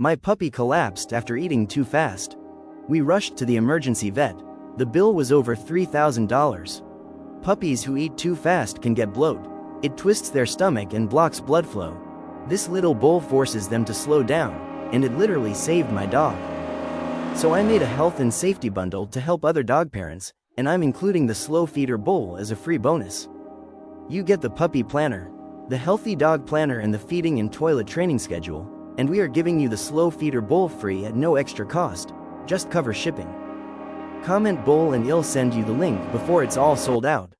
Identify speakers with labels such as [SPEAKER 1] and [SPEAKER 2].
[SPEAKER 1] My puppy collapsed after eating too fast. We rushed to the emergency vet. The bill was over $3,000. Puppies who eat too fast can get bloat. It twists their stomach and blocks blood flow. This little bowl forces them to slow down, and it literally saved my dog. So I made a health and safety bundle to help other dog parents, and I'm including the slow feeder bowl as a free bonus. You get the puppy planner, the healthy dog planner, and the feeding and toilet training schedule, and we are giving you the slow feeder bowl free at no extra cost, just cover shipping. Comment bowl and I'll send you the link before it's all sold out.